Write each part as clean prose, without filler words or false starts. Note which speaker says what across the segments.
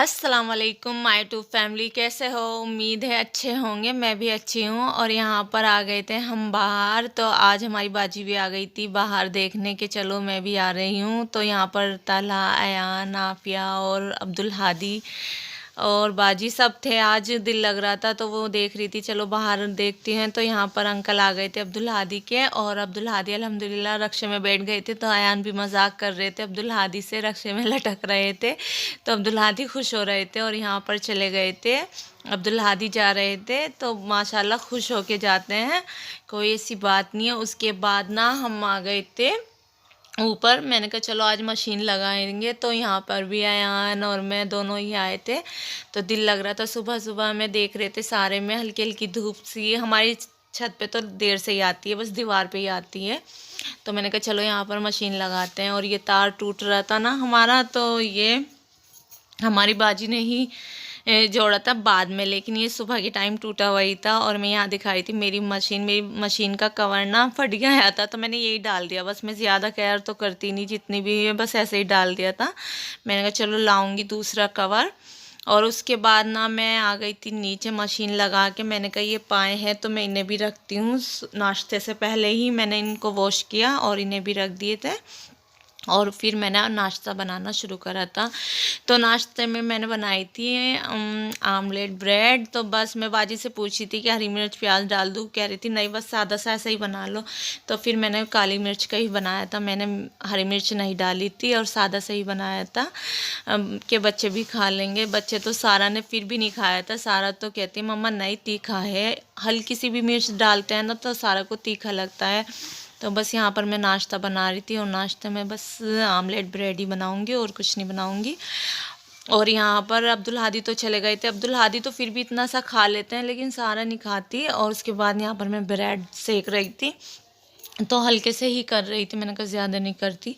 Speaker 1: अस्सलाम वालेकुम my to family. कैसे हो? उम्मीद है अच्छे होंगे। मैं भी अच्छी हूँ। और यहाँ पर आ गए थे हम बाहर। तो आज हमारी बाजी भी आ गई थी बाहर देखने के, चलो मैं भी आ रही हूँ। तो यहाँ पर तला, अयान, आफिया और अब्दुल हादी और बाजी सब थे। आज दिल लग रहा था तो वो देख रही थी, चलो बाहर देखती हैं। तो यहाँ पर अंकल आ गए थे अब्दुल हादी के, और अब्दुल हादी अल्हम्दुलिल्लाह रक्शे में बैठ गए थे। तो अयान भी मजाक कर रहे थे अब्दुल हादी से, रक्शे में लटक रहे थे। तो अब्दुल हादी खुश हो रहे थे और यहाँ पर चले गए थे। अब्दुल हादी जा रहे थे तो माशाल्लाह खुश होके जाते हैं, कोई ऐसी बात नहीं है। उसके बाद ना हम आ गए थे ऊपर। मैंने कहा चलो आज मशीन लगाएंगे। तो यहाँ पर भी अयान और मैं दोनों ही आए थे। तो दिल लग रहा था, सुबह सुबह में देख रहे थे सारे में हल्की हल्की धूप सी। हमारी छत पे तो देर से ही आती है, बस दीवार पे ही आती है। तो मैंने कहा चलो यहाँ पर मशीन लगाते हैं। और ये तार टूट रहा था ना हमारा, तो ये हमारी बाजी ने ही जोड़ा था बाद में, लेकिन ये सुबह के टाइम टूटा हुआ ही था। और मैं यहाँ दिखाई थी मेरी मशीन का कवर ना फट गया था, तो मैंने यही डाल दिया। बस मैं ज़्यादा केयर तो करती नहीं, जितनी भी है बस ऐसे ही डाल दिया था। मैंने कहा चलो लाऊंगी दूसरा कवर। और उसके बाद ना मैं आ गई थी नीचे मशीन लगा के। मैंने कहा ये पाए हैं तो मैं इन्हें भी रखती हूँ। नाश्ते से पहले ही मैंने इनको वॉश किया और इन्हें भी रख दिए थे। और फिर मैंने नाश्ता बनाना शुरू करा था। तो नाश्ते में मैंने बनाई थी आमलेट ब्रेड। तो बस मैं बाजी से पूछी थी कि हरी मिर्च प्याज डाल दूँ, कह रही थी नहीं बस सादा सा ऐसा ही बना लो। तो फिर मैंने काली मिर्च का ही बनाया था, मैंने हरी मिर्च नहीं डाली थी और सादा से ही बनाया था कि बच्चे भी खा लेंगे। बच्चे तो सारा ने फिर भी नहीं खाया था। सारा तो कहती मम्मा नहीं तीखा है, हल्की सी भी मिर्च डालते हैं ना तो सारा को तीखा लगता है। तो बस यहाँ पर मैं नाश्ता बना रही थी, और नाश्ते में बस आमलेट ब्रेड ही बनाऊंगी और कुछ नहीं बनाऊंगी। और यहाँ पर अब्दुल हादी तो चले गए थे। अब्दुल हादी तो फिर भी इतना सा खा लेते हैं, लेकिन सारा नहीं खाती। और उसके बाद यहाँ पर मैं ब्रेड सेक रही थी, तो हल्के से ही कर रही थी, मैंने कहा ज़्यादा नहीं करती।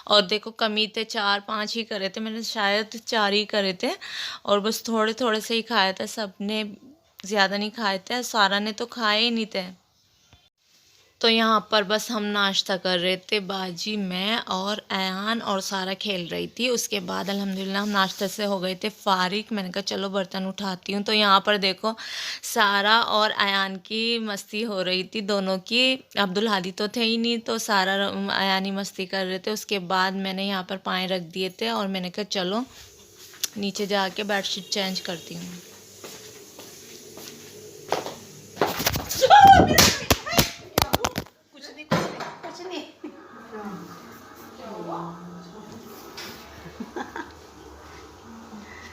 Speaker 1: और देखो कमी थे, 4-5 ही करे थे मैंने, शायद 4 ही करे थे। और बस थोड़े थोड़े से ही खाया था, सब ने ज़्यादा नहीं खाए थे, सारा ने तो खाए ही नहीं थे। तो यहाँ पर बस हम नाश्ता कर रहे थे, बाजी, मैं और अयान, और सारा खेल रही थी। उसके बाद अल्हम्दुलिल्लाह हम नाश्ते से हो गए थे फारिग। मैंने कहा चलो बर्तन उठाती हूँ। तो यहाँ पर देखो सारा और अयान की मस्ती हो रही थी, दोनों की। अब्दुल हादी तो थे ही नहीं, तो सारा अयान ही मस्ती कर रहे थे। उसके बाद मैंने यहाँ पर पाए रख दिए थे और मैंने कहा चलो नीचे जाके बेडशीट चेंज करती हूँ।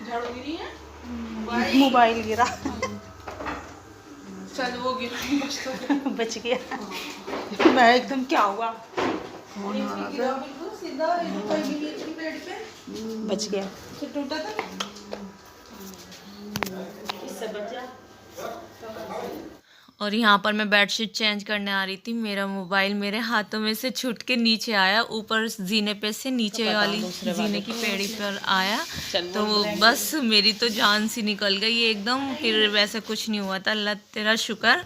Speaker 1: झाड़ू गिरी है,
Speaker 2: मोबाइल गिरा।
Speaker 1: चल वो गिरा
Speaker 2: बच गया। मैं एकदम क्या हुआ,
Speaker 1: सीधा बेड पे
Speaker 2: बच गया।
Speaker 1: फिर टूटा था।
Speaker 2: इससे बचा।
Speaker 1: और यहाँ पर मैं बेडशीट चेंज करने आ रही थी, मेरा मोबाइल मेरे हाथों में से छूट के नीचे आया, ऊपर जीने पे से नीचे वाली जीने की पेड़ी पर आया। तो बस मेरी तो जान सी निकल गई एकदम। फिर वैसे कुछ नहीं हुआ था, अल्लाह तेरा शुक्र।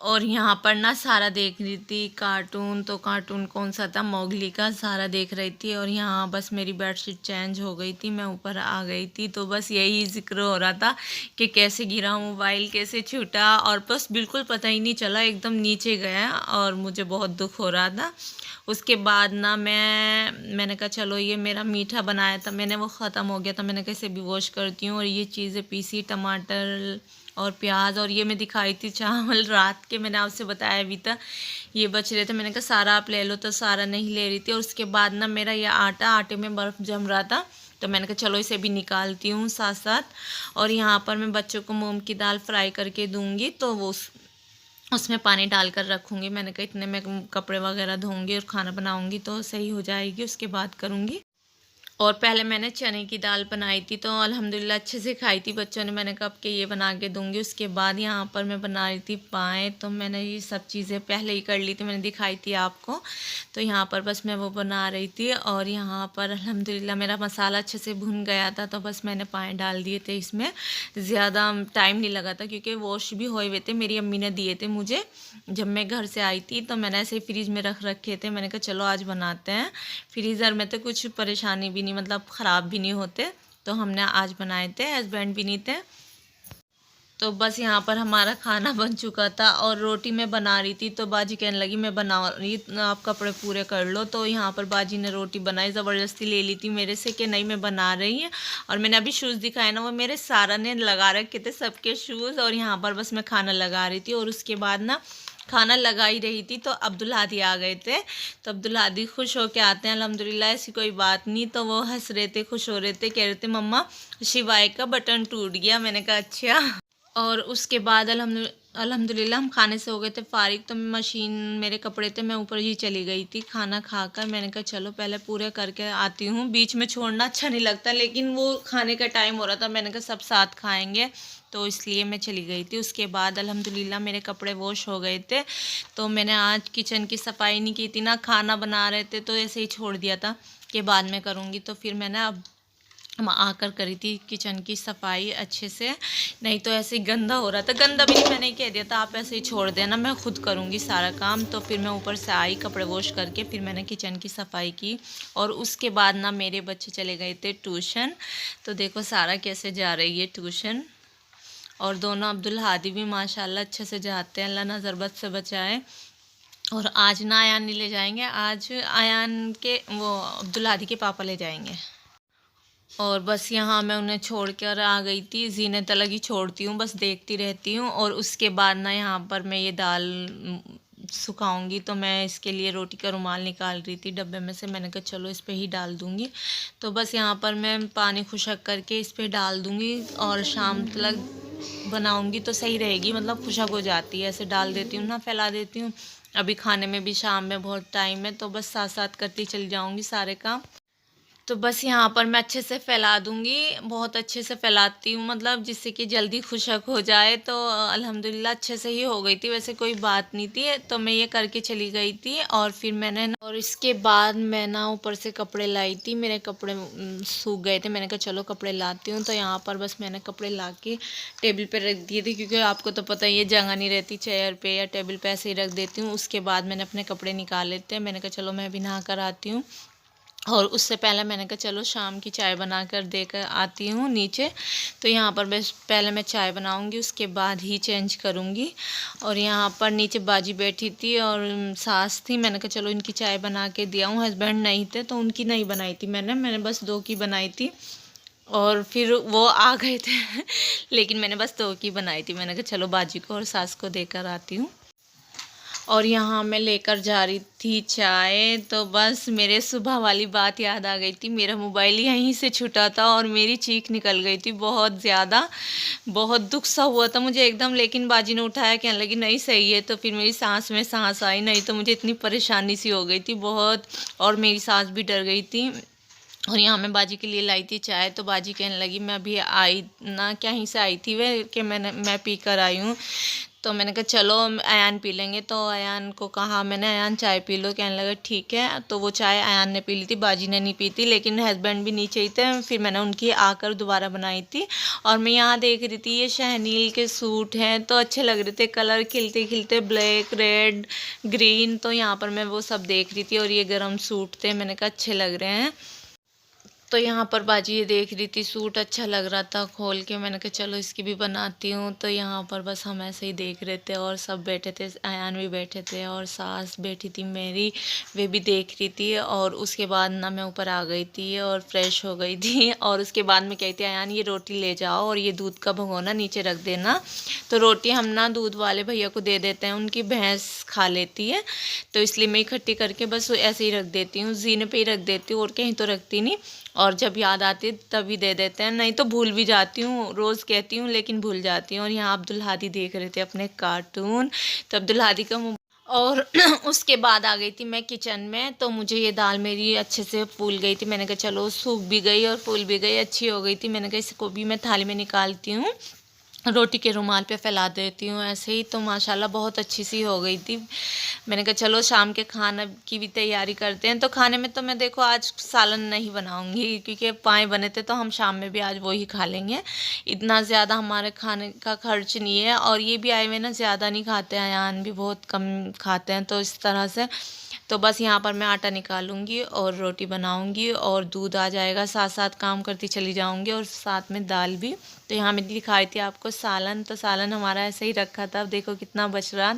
Speaker 1: और यहाँ पर ना सारा देख रही थी कार्टून। तो कार्टून कौन सा था, मोगली का, सारा देख रही थी। और यहाँ बस मेरी बेडशीट चेंज हो गई थी, मैं ऊपर आ गई थी। तो बस यही जिक्र हो रहा था कि कैसे गिरा मोबाइल, कैसे छूटा, और बस बिल्कुल पता ही नहीं चला, एकदम नीचे गया और मुझे बहुत दुख हो रहा था। उसके बाद ना मैंने कहा चलो ये मेरा मीठा बनाया था मैंने, वो ख़त्म हो गया था। मैंने कैसे भी वॉश करती हूँ। और ये चीज़ें पीसी, टमाटर और प्याज, और ये मैं दिखाई थी चावल रात के, मैंने आपसे बताया भी था, ये बच रहे थे। मैंने कहा सारा आप ले लो, तो सारा नहीं ले रही थी। और उसके बाद ना मेरा ये आटे में बर्फ़ जम रहा था, तो मैंने कहा चलो इसे भी निकालती हूँ साथ साथ। और यहाँ पर मैं बच्चों को मूंग की दाल फ्राई करके दूँगी, तो वो उसमें पानी डालकर रखूँगी। मैंने कहा इतने में कपड़े वगैरह धोऊँगी और खाना बनाऊँगी तो सही हो जाएगी, उसके बाद करूँगी। और पहले मैंने चने की दाल बनाई थी, तो अल्हम्दुलिल्लाह अच्छे से खाई थी बच्चों ने। मैंने कहा अब कि ये बना के दूंगी। उसके बाद यहाँ पर मैं बना रही थी पाए, तो मैंने ये सब चीज़ें पहले ही कर ली थी, मैंने दिखाई थी आपको। तो यहाँ पर बस मैं वो बना रही थी। और यहाँ पर अल्हम्दुलिल्लाह मेरा मसाला अच्छे से भुन गया था, तो बस मैंने पाए डाल दिए थे इसमें। ज़्यादा टाइम नहीं लगा था क्योंकि वॉश भी हुए हुए थे, मेरी अम्मी ने दिए थे मुझे जब मैं घर से आई थी। तो मैंने ऐसे ही फ्रिज में रख रखे थे, मैंने कहा चलो आज बनाते हैं। फ्रीज़र में तो कुछ परेशानी भी नहीं, मतलब ख़राब भी नहीं होते। तो हमने आज बनाए थे, हस्बैंड भी नहीं थे। तो बस यहाँ पर हमारा खाना बन चुका था और रोटी मैं बना रही थी, तो बाजी कहने लगी मैं बना रही, आप कपड़े पूरे कर लो। तो यहाँ पर बाजी ने रोटी बनाई, ज़बरदस्ती ले ली थी मेरे से कि नहीं मैं बना रही है। और मैंने अभी शूज़ दिखाए ना, वो मेरे सारा ने लगा रखे थे सबके शूज़, और यहाँ पर बस मैं खाना लगा रही थी। और उसके बाद ना खाना लगा ही रही थी तो अब्दुल हादी आ गए थे। तो अब्दुल हादी खुश होके आते हैं अल्हम्दुलिल्लाह, ऐसी कोई बात नहीं। तो वो हंस रहे थे, खुश हो रहे थे, कह रहे थे मम्मा शिवाय का बटन टूट गया। मैंने कहा अच्छा। और उसके बाद अल्हम्दुलिल्लाह हम खाने से हो गए थे फारिग। तो मशीन, मेरे कपड़े थे, मैं ऊपर ही चली गई थी खाना खाकर। मैंने कहा चलो पहले पूरे करके आती हूँ, बीच में छोड़ना अच्छा नहीं लगता, लेकिन वो खाने का टाइम हो रहा था, मैंने कहा सब साथ खाएंगे, तो इसलिए मैं चली गई थी। उसके बाद अल्हम्दुलिल्लाह मेरे कपड़े वॉश हो गए थे। तो मैंने आज किचन की सफाई नहीं की थी ना, खाना बना रहे थे तो ऐसे ही छोड़ दिया था कि बाद में करूँगी। तो फिर मैंने अब आकर करी थी किचन की सफाई अच्छे से, नहीं तो ऐसे ही गंदा हो रहा था। गंदा भी नहीं, मैंने कह दिया था आप ऐसे ही छोड़ देना, मैं खुद करूँगी सारा काम। तो फिर मैं ऊपर से आई कपड़े वॉश करके, फिर मैंने किचन की सफाई की। और उसके बाद ना मेरे बच्चे चले गए थे ट्यूशन। तो देखो सारा कैसे जा रही है ट्यूशन, और दोनों अब्दुल हादी भी माशाल्लाह अच्छे से जाते हैं, अल्लाह नज़र बद से बचाए। और आज ना आयान नहीं ले जाएंगे, आज आयान के वो अब्दुल हादी के पापा ले जाएंगे। और बस यहाँ मैं उन्हें छोड़ कर आ गई थी। ज़ीनत अलग ही छोड़ती हूँ, बस देखती रहती हूँ। और उसके बाद ना यहाँ पर मैं ये दाल सुखाऊंगी, तो मैं इसके लिए रोटी का रुमाल निकाल रही थी डब्बे में से, मैंने कहा चलो इस पे ही डाल दूँगी। तो बस यहाँ पर मैं पानी खुशक करके इस पर डाल दूँगी, और शाम तक बनाऊँगी तो सही रहेगी, मतलब खुशक हो जाती है। ऐसे डाल देती हूँ ना, फैला देती हूँ। अभी खाने में भी शाम में बहुत टाइम है, तो बस साथ साथ करती चली जाऊँगी सारे काम। तो बस यहाँ पर मैं अच्छे से फैला दूँगी, बहुत अच्छे से फैलाती हूँ, मतलब जिससे कि जल्दी खुशक हो जाए। तो अल्हम्दुलिल्लाह अच्छे से ही हो गई थी, वैसे कोई बात नहीं थी। तो मैं ये करके चली गई थी, और फिर मैंने और इसके बाद मैं ना ऊपर से कपड़े लाई थी, मेरे कपड़े सूख गए थे, मैंने कहा चलो कपड़े लाती हूँ। तो यहाँ पर बस मैंने कपड़े ला के टेबल पर रख दिए थे, क्योंकि आपको तो पता ही है जगह नहीं रहती चेयर पर या टेबल पर, ऐसे ही रख देती हूँ। उसके बाद मैंने अपने कपड़े निकाल लेते हैं, मैंने कहा चलो मैं भी नहा कर आती हूँ। और उससे पहले मैंने कहा चलो शाम की चाय बनाकर देकर आती हूँ नीचे। तो यहाँ पर बस पहले मैं चाय बनाऊँगी, उसके बाद ही चेंज करूँगी। और यहाँ पर नीचे बाजी बैठी थी और सास थी, मैंने कहा चलो इनकी चाय बना के दिया हूँ। हस्बैंड नहीं थे तो उनकी नहीं बनाई थी मैंने बस 2 की बनाई थी। और फिर वो आ गए थे लेकिन मैंने बस 2 की बनाई थी। मैंने कहा चलो बाजी को और सास को देकर आती हूँ। और यहाँ मैं लेकर जा रही थी चाय, तो बस मेरे सुबह वाली बात याद आ गई थी। मेरा मोबाइल यहीं से छूटा था और मेरी चीख निकल गई थी बहुत ज़्यादा, बहुत दुख सा हुआ था मुझे एकदम। लेकिन बाजी ने उठाया, कहने लगी नहीं सही है। तो फिर मेरी सांस में सांस आई, नहीं तो मुझे इतनी परेशानी सी हो गई थी बहुत, और मेरी सांस भी डर गई थी। और यहाँ मैं बाजी के लिए लाई थी चाय, तो बाजी कहने लगी मैं अभी आई ना, कहीं से आई थी वे कि मैं पी कर आई हूँ। तो मैंने कहा चलो अयान पी लेंगे। तो अयान को कहा मैंने, अयान चाय पी लो, कहने लगा ठीक है। तो वो चाय अयान ने पी ली थी, बाजी ने नहीं पी थी, लेकिन हस्बैंड भी नीचे ही थे। फिर मैंने उनकी आकर दोबारा बनाई थी। और मैं यहाँ देख रही थी ये शहनील के सूट हैं, तो अच्छे लग रहे थे, कलर खिलते खिलते, ब्लैक, रेड, ग्रीन। तो यहाँ पर मैं वो सब देख रही थी, और ये गर्म सूट थे, मैंने कहा अच्छे लग रहे हैं। तो यहाँ पर बाजी ये देख रही थी, सूट अच्छा लग रहा था खोल के, मैंने कहा चलो इसकी भी बनाती हूँ। तो यहाँ पर बस हम ऐसे ही देख रहे थे, और सब बैठे थे, अयान भी बैठे थे, और सास बैठी थी मेरी, वे भी देख रही थी। और उसके बाद ना मैं ऊपर आ गई थी और फ्रेश हो गई थी। और उसके बाद में कहती अयान ये रोटी ले जाओ और ये दूध का भगोना नीचे रख देना। तो रोटी हम ना दूध वाले भैया को दे देते हैं, उनकी भैंस खा लेती है, तो इसलिए मैं इकट्ठी करके बस ऐसे ही रख देती हूँ, जीने पे ही रख देती हूँ, और कहीं तो रखती नहीं। और जब याद आती है तभी दे देते हैं, नहीं तो भूल भी जाती हूँ, रोज़ कहती हूँ लेकिन भूल जाती हूँ। और यहाँ अब्दुल हादी देख रहे थे अपने कार्टून, तो अब्दुल हादी का और उसके बाद आ गई थी मैं किचन में। तो मुझे ये दाल मेरी अच्छे से फूल गई थी, मैंने कहा चलो सूख भी गई और फूल भी गई, अच्छी हो गई थी। मैंने कहा इसको भी मैं थाली में निकालती हूँ, रोटी के रुमाल पे फैला देती हूँ ऐसे ही। तो माशाल्लाह बहुत अच्छी सी हो गई थी। मैंने कहा चलो शाम के खाना की भी तैयारी करते हैं। तो खाने में तो मैं देखो आज सालन नहीं बनाऊंगी, क्योंकि पाए बने थे, तो हम शाम में भी आज वो ही खा लेंगे। इतना ज़्यादा हमारे खाने का खर्च नहीं है, और ये भी आए हुए ना ज़्यादा नहीं खाते हैं, अयान भी बहुत कम खाते हैं। तो इस तरह से तो बस यहाँ पर मैं आटा निकालूंगी और रोटी बनाऊंगी और दूध आ जाएगा, साथ साथ काम करती चली जाऊंगी और साथ में दाल भी। तो यहाँ मैंने दिखाई थी आपको सालन, तो सालन हमारा ऐसे ही रखा था, अब देखो कितना बच रहा।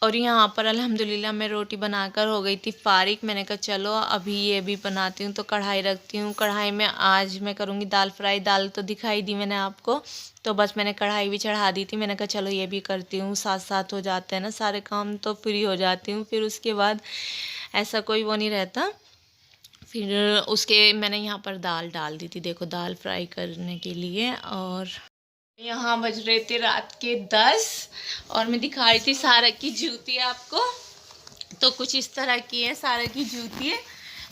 Speaker 1: और यहाँ पर अल्हम्दुलिल्लाह मैं रोटी बनाकर हो गई थी फारिग। मैंने कहा चलो अभी ये भी बनाती हूँ, तो कढ़ाई रखती हूँ। कढ़ाई में आज मैं करूँगी दाल फ्राई। दाल तो दिखाई दी मैंने आपको, तो बस मैंने कढ़ाई भी चढ़ा दी थी। मैंने कहा चलो ये भी करती हूँ, साथ साथ हो जाते हैं ना सारे काम, तो फ्री हो जाती हूँ। फिर उसके बाद ऐसा कोई वो नहीं रहता। फिर उसके मैंने यहाँ पर दाल डाल दी थी, देखो दाल फ्राई करने के लिए। और यहाँ बज रहे थे रात के 10 और मैं दिखा रही थी सारा की जूती आपको। तो कुछ इस तरह की है सारा की जूती है।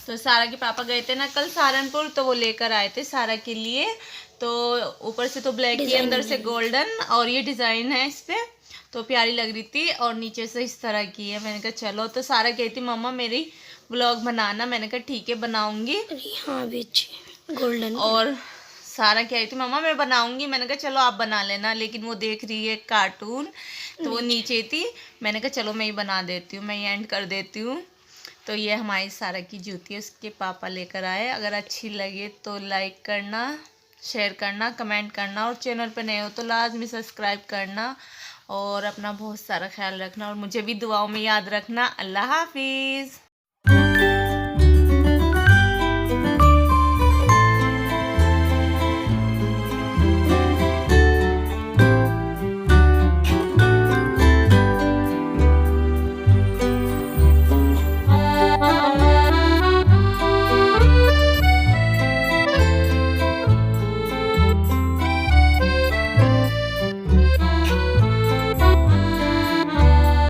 Speaker 1: तो सारा के पापा गए थे ना कल सहारनपुर, तो वो लेकर आए थे सारा के लिए। तो ऊपर से तो ब्लैक ही, अंदर से गोल्डन, और ये डिज़ाइन है इस पे, तो प्यारी लग रही थी। और नीचे से इस तरह की है। मैंने कहा चलो, तो सारा कहती मम्मा मेरी व्लॉग बनाना। मैंने कहा ठीक है बनाऊंगी।
Speaker 3: हाँ भी अच्छी गोल्डन।
Speaker 1: और सारा कह रही थी मम्मा मैं बनाऊंगी। मैंने कहा चलो आप बना लेना, लेकिन वो देख रही है कार्टून, तो वो नीचे थी। मैंने कहा चलो मैं ही बना देती हूँ, मैं ही एंड कर देती हूँ। तो ये हमारी सारा की जूती है, उसके पापा लेकर आए। अगर अच्छी लगे तो लाइक करना, शेयर करना, कमेंट करना, और चैनल पर नए हो तो लाजमी सब्सक्राइब करना। और अपना बहुत सारा ख्याल रखना और मुझे भी दुआओं में याद रखना। अल्लाह हाफिज़।